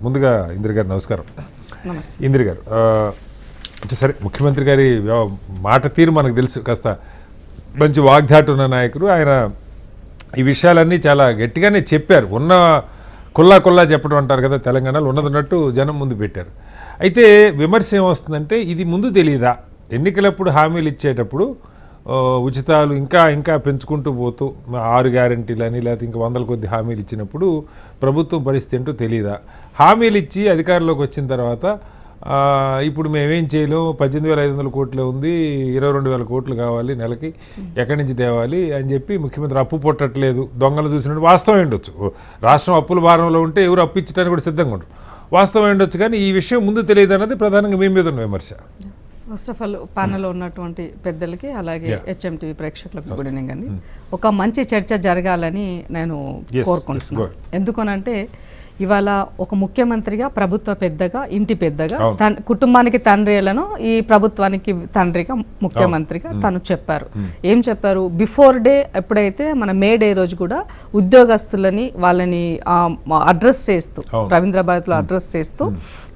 ముందుగా ఇందిర గారు నమస్కారం. ఇందిర గారు సరే, ముఖ్యమంత్రి గారి మాట తీరు మనకు తెలుసు, కాస్త మంచి వాగ్దాటు ఉన్న నాయకుడు ఆయన. ఈ విషయాలన్నీ చాలా గట్టిగానే చెప్పారు, ఉన్న కుల్లా చెప్పడం అంటారు కదా తెలంగాణలో, ఉన్నదన్నట్టు జనం ముందు పెట్టారు. అయితే విమర్శ ఏమొస్తుందంటే, ఇది ముందు తెలియదా? ఎన్నికలప్పుడు హామీలు ఇచ్చేటప్పుడు ఉచితాలు ఇంకా పెంచుకుంటూ పోతూ 6 గ్యారెంటీలు అని లేకపోతే ఇంకా 100 కొద్ది హామీలు ఇచ్చినప్పుడు ప్రభుత్వం పరిస్థితి ఏంటో తెలియదా? హామీలు ఇచ్చి అధికారంలోకి వచ్చిన తర్వాత ఇప్పుడు మేమేం చేయలేము, 18,500 కోట్లే ఉంది, 22,000 కోట్లు కావాలి నెలకి, ఎక్కడి నుంచి తేవాలి అని చెప్పి ముఖ్యమంత్రి అప్పు పుట్టట్లేదు, దొంగలు చూసినట్టు వాస్తవం ఉండొచ్చు. రాష్ట్రం అప్పుల భారంలో ఉంటే ఎవరు అప్పు ఇచ్చడానికి కూడా సిద్ధంగా ఉండరు, వాస్తవం ఉండొచ్చు. కానీ ఈ విషయం ముందు తెలియదు అన్నది ప్రధానంగా మీ మీద ఉన్న విమర్శ. ఫస్ట్ ఆఫ్ ఆల్ ప్యానెల్లో ఉన్నటువంటి పెద్దలకి అలాగే HMTV ప్రేక్షకులకు గుడ్ ఈవినింగ్ అండి. ఒక మంచి చర్చ జరగాలని నేను కోరుకుంటున్నాను. ఎందుకనంటే ఇవాళ ఒక ముఖ్యమంత్రిగా, ప్రభుత్వ పెద్దగా, ఇంటి పెద్దగా, కుటుంబానికి తండ్రిలను ఈ ప్రభుత్వానికి తండ్రిగా, ముఖ్యమంత్రిగా తను చెప్పారు. ఏం చెప్పారు? బిఫోర్ డే ఎప్పుడైతే మన మే డే రోజు కూడా ఉద్యోగస్తులని వాళ్ళని అడ్రస్ చేస్తూ, రవీంద్ర భారతిలో అడ్రస్ చేస్తూ,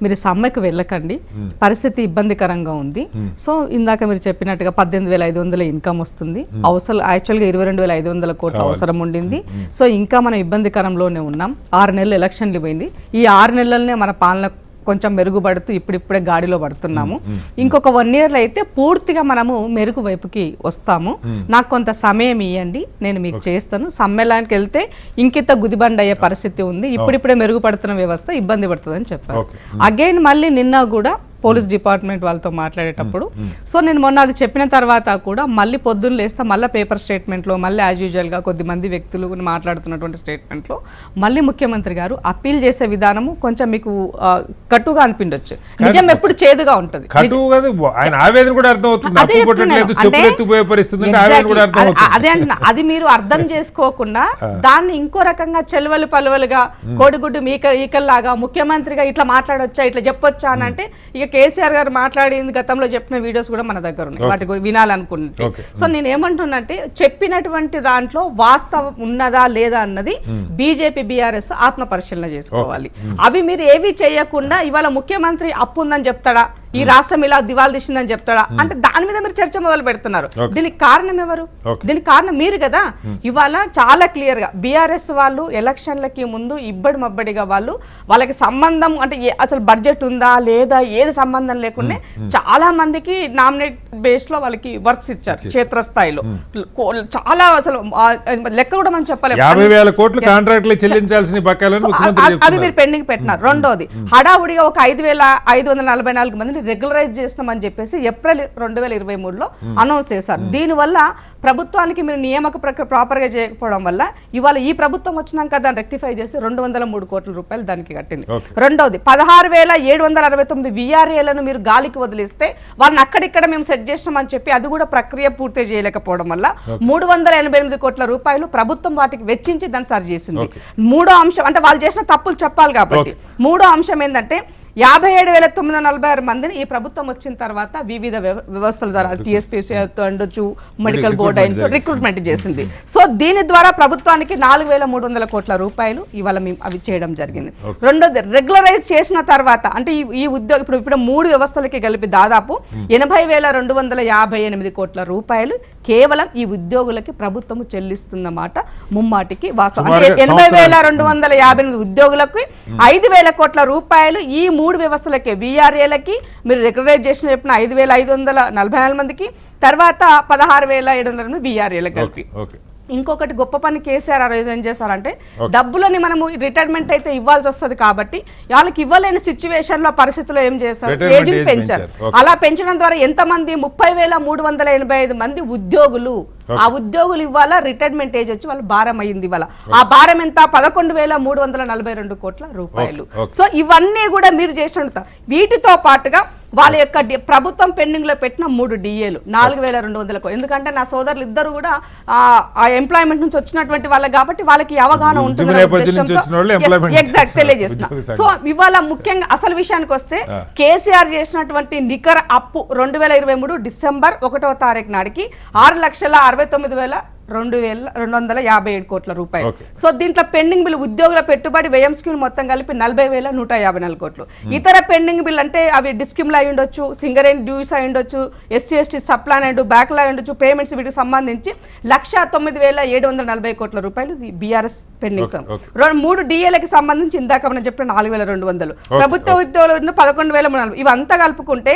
మీరు సమ్మెకు వెళ్ళకండి, పరిస్థితి ఇబ్బందికరంగా ఉంది. సో ఇందాక మీరు చెప్పినట్టుగా 18,500 ఇన్కమ్ వస్తుంది, అవసరం యాక్చువల్గా 22,500 కోట్ల అవసరం ఉండింది. సో ఇంకా మనం ఇబ్బందికరంలోనే ఉన్నాం. 6 నెలలు ఎలక్షన్లు పోయింది. ఈ 6 నెలలనే మన పాలన కొంచెం మెరుగుపడుతూ ఇప్పుడిప్పుడే గాడిలో పడుతున్నాము. ఇంకొక 1 ఇయర్లో అయితే పూర్తిగా మనము మెరుగు వైపుకి వస్తాము. నాకు కొంత సమయం ఇవ్వండి, నేను మీకు చేస్తాను. సమ్మేళనానికి వెళ్తే ఇంకింత గుదిబండ అయ్యే పరిస్థితి ఉంది, ఇప్పుడిప్పుడే మెరుగుపడుతున్న వ్యవస్థ ఇబ్బంది పడుతుందని చెప్పారు. అగైన్ మళ్ళీ నిన్న కూడా పోలీస్ డిపార్ట్మెంట్ వాళ్ళతో మాట్లాడేటప్పుడు, సో నేను మొన్న అది చెప్పిన తర్వాత కూడా మళ్ళీ పొద్దున్న లేస్తే మళ్ళీ పేపర్ స్టేట్మెంట్లో మళ్ళీ యాజ్ యూజువల్గా కొద్దిమంది వ్యక్తులు మాట్లాడుతున్నటువంటి స్టేట్మెంట్లో మళ్ళీ ముఖ్యమంత్రి గారు అప్పీల్ చేసే విధానము కొంచెం మీకు కటుగా అనిపించవచ్చు. నిజం ఎప్పుడు చేదుగా ఉంటుంది. అదే అంటున్నా, అది మీరు అర్థం చేసుకోకుండా దాన్ని ఇంకో రకంగా చెలవలు పలువలుగా కోడిగుడ్డు ఈకల్లాగా ముఖ్యమంత్రిగా ఇట్లా మాట్లాడొచ్చా, ఇట్లా చెప్పొచ్చా అని అంటే, ఇక కేసీఆర్ గారు మాట్లాడింది గతంలో చెప్పిన వీడియోస్ కూడా మన దగ్గర ఉన్నాయి, వాటి వినాలనుకుంటే. సో నేను ఏమంటున్నంటే, చెప్పినటువంటి దాంట్లో వాస్తవం ఉన్నదా లేదా అన్నది బీజేపీ బీఆర్ఎస్ ఆత్మ పరిశీలన చేసుకోవాలి. అవి మీరు ఏవి చేయకుండా ఇవాళ ముఖ్యమంత్రి అప్పు ఉందని చెప్తాడా, ఈ రాష్ట్రం ఇలా దివాళ తీసిందని చెప్తాడా అంటే దాని మీద మీరు చర్చ మొదలు పెడుతున్నారు. దీనికి కారణం ఎవరు? దీనికి కారణం మీరు కదా. ఇవాళ చాలా క్లియర్ గా బీఆర్ఎస్ వాళ్ళు ఎలక్షన్లకి ముందు ఇబ్బడి మబ్బడిగా వాళ్ళకి సంబంధం అంటే అసలు బడ్జెట్ ఉందా లేదా ఏది సంబంధం లేకుండా చాలా మందికి నామినేట్ బేస్ లో వాళ్ళకి వర్క్స్ ఇచ్చారు క్షేత్రస్థాయిలో. చాలా అసలు లెక్క కూడా మనం చెప్పలేము. 50,000 కోట్లు కాంట్రాక్టులు చెల్లించాల్సిన అవి మీరు పెండింగ్ పెట్టినారు. రెండోది హడావుడిగా ఒక 5,544 మందిని రెగ్యులరైజ్ చేస్తామని చెప్పేసి ఏప్రిల్ 2023లో అనౌన్స్ చేశారు. దీనివల్ల ప్రభుత్వానికి మీరు నియామక ప్రక్రియ ప్రాపర్ గా చేయకపోవడం వల్ల ఇవాళ ఈ ప్రభుత్వం వచ్చినాక దాన్ని రెక్టిఫై చేసి 203 కోట్ల రూపాయలు దానికి కట్టింది. రెండోది 16,769 VRAలను మీరు గాలికి వదిలిస్తే వాళ్ళని అక్కడిక్కడ మేము సెట్ చేస్తామని చెప్పి అది కూడా ప్రక్రియ పూర్తి చేయలేకపోవడం వల్ల 388 కోట్ల రూపాయలు ప్రభుత్వం వాటికి వెచ్చించి దాన్ని సరి చేసింది. మూడో అంశం అంటే వాళ్ళు చేసిన తప్పులు చెప్పాలి కాబట్టి మూడో అంశం ఏంటంటే 57,946 మందిని ఈ ప్రభుత్వం వచ్చిన తర్వాత వివిధ వ్యవస్థల ద్వారా TSP ఉండొచ్చు, మెడికల్ బోర్డు రిక్రూట్మెంట్ చేసింది. సో దీని ద్వారా ప్రభుత్వానికి 4,300 కోట్ల రూపాయలు ఇవాళ మేము అవి చేయడం జరిగింది. రెండోది రెగ్యులరైజ్ చేసిన తర్వాత అంటే ఈ ఉద్యోగ ఇప్పుడు 3 వ్యవస్థలకి కలిపి దాదాపు 80,258 కోట్ల రూపాయలు కేవలం ఈ ఉద్యోగులకి ప్రభుత్వము చెల్లిస్తున్నమాట ముమ్మాటికి వాస్తవం. అంటే 80,258 ఉద్యోగులకు 5,000 కోట్ల రూపాయలు ఈ 3 వ్యవస్థలకే VRAలకి మీరు రెగ్యులరైజ్ చేసిన చెప్పిన 5,544 మందికి, తర్వాత 16,700 VRAలకు కలిపి. ఇంకొకటి గొప్ప పని కేసీఆర్ ఆ రోజు ఏం చేశారంటే, డబ్బులని మనము రిటైర్మెంట్ అయితే ఇవ్వాల్సి వస్తుంది కాబట్టి వాళ్ళకి ఇవ్వలేని సిచ్యువేషన్ లో పరిస్థితుల్లో ఏం చేశారు, ఏజ్ని పెంచారు. అలా పెంచడం ద్వారా ఎంతమంది 30,385 మంది ఉద్యోగులు, ఆ ఉద్యోగులు ఇవాళ రిటైర్మెంట్ ఏజ్ వచ్చి వాళ్ళు భారం అయ్యింది. ఇవాళ ఆ భారం ఎంత? 11,342 కోట్ల రూపాయలు. సో ఇవన్నీ కూడా మీరు చేసిన వీటితో పాటుగా వాళ్ళ యొక్క ప్రభుత్వం పెండింగ్ లో పెట్టిన 3 DAలు 4,200 కోట్లు. ఎందుకంటే నా సోదరులు ఇద్దరు కూడా ఆ ఎంప్లాయ్మెంట్ నుంచి వచ్చినటువంటి వాళ్ళకి కాబట్టి వాళ్ళకి అవగాహన ఉంటుంది ఎగ్జాక్ట్ తెలియజేస్తున్నా. సో ఇవాళ ముఖ్యంగా అసలు విషయానికి వస్తే కేసీఆర్ చేసినటువంటి నికర అప్పు 2023 డిసెంబర్ 1వ తారీఖు నాటికి 6,69,000 2,257 కోట్ల రూపాయలు. Okay. సో దీంట్లో పెండింగ్ బిల్ ఉద్యోగుల పెట్టుబడి వ్యయం స్కీమ్ మొత్తం కలిపి 40,154 కోట్లు. ఇతర పెండింగ్ బిల్ అంటే అవి డిస్కిమ్లు అయి ఉండొచ్చు, సింగరేణి డ్యూస్ అయి ఉండొచ్చు, SC/ST సప్లాన్ అండ్ బ్యాక్లా అయి ఉండొచ్చు, పేమెంట్స్ వీటికి సంబంధించి 1,09,740 కోట్ల రూపాయలు బీఆర్ఎస్ పెండింగ్. 3 DAలకి సంబంధించి ఇందాక మనం చెప్పిన 4,200, ప్రభుత్వ ఉద్యోగులు 11,340, ఇవంతా కలుపుకుంటే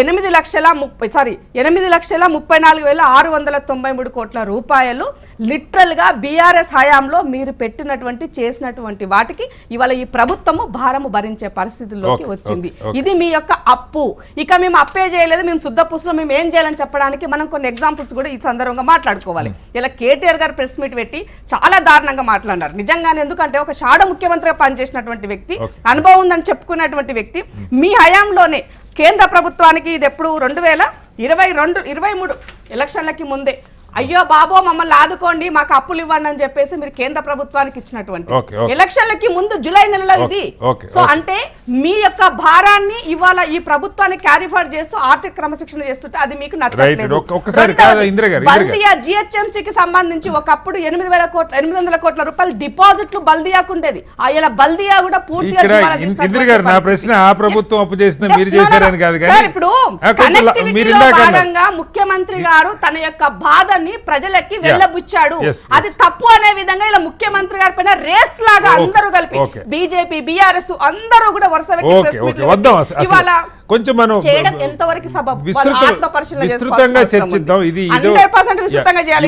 8,34,693 కోట్ల రూపాయలు లిటరల్ గా బీఆర్ఎస్ హయాంలో మీరు పెట్టినటువంటి చేసినటువంటి వాటికి ఇవాళ ఈ ప్రభుత్వము భారము భరించే పరిస్థితుల్లోకి వచ్చింది. ఇది మీ యొక్క అప్పు. ఇక మేము అప్పే చేయలేదు, మేము శుద్ధ పూసలో మేము ఏం చేయాలని చెప్పడానికి మనం కొన్ని ఎగ్జాంపుల్స్ కూడా ఈ సందర్భంగా మాట్లాడుకోవాలి. ఇలా కేటీఆర్ గారు ప్రెస్ మీట్ పెట్టి చాలా దారుణంగా మాట్లాడారు నిజంగానే. ఎందుకంటే ఒక షాడో ముఖ్యమంత్రిగా పనిచేసినటువంటి వ్యక్తి, అనుభవం ఉందని చెప్పుకున్నటువంటి వ్యక్తి, మీ హయాంలోనే కేంద్ర ప్రభుత్వానికి ఇది ఎప్పుడు 2022-23 ఎలక్షన్లకి ముందే అయ్యో బాబో మమ్మల్ని ఆదుకోండి మాకు అప్పులు ఇవ్వండి అని చెప్పేసి మీరు కేంద్ర ప్రభుత్వానికి ఇచ్చినటువంటి ఎలక్షన్లకి ముందు జూలై నెలలో ఇది. సో అంటే మీ యొక్క భారాన్ని ఇవాళ ఈ ప్రభుత్వాన్ని క్యారీ ఫార్వర్డ్ చేస్తూ ఆర్థిక క్రమశిక్షణ చేస్తుంటే అది మీకు నచ్చట్లేదు. బల్దియా GHMCకి సంబంధించి ఒకప్పుడు 800 కోట్ల రూపాయలు డిపాజిట్లు బల్దియాకు ఉండేది. ఇలా బల్దియా కూడా పూర్తిగా ఇప్పుడు కనెక్టివిటీలో భాగంగా ముఖ్యమంత్రి గారు తన యొక్క బాధ ప్రజలకి వెళ్ళబుచ్చాడు. అది తప్పు అనే విధంగా ఇలా ముఖ్యమంత్రి గారి పైన రేస్ లాగా అందరూ కలిపి బీజేపీ BRS అందరూ కూడా వరుస కొంచెం మనం ఎంతవరకు విస్తృతంగా చర్చిద్దాం. ఇది 100% విస్తృతంగా చేయాలి.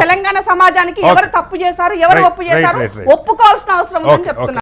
తెలంగాణ సమాజానికి ఎవరు తప్పు చేశారు, ఎవరు ఒప్పు చేశారు ఒప్పుకోవాల్సిన అవసరం ఉందని చెప్తున్నారు.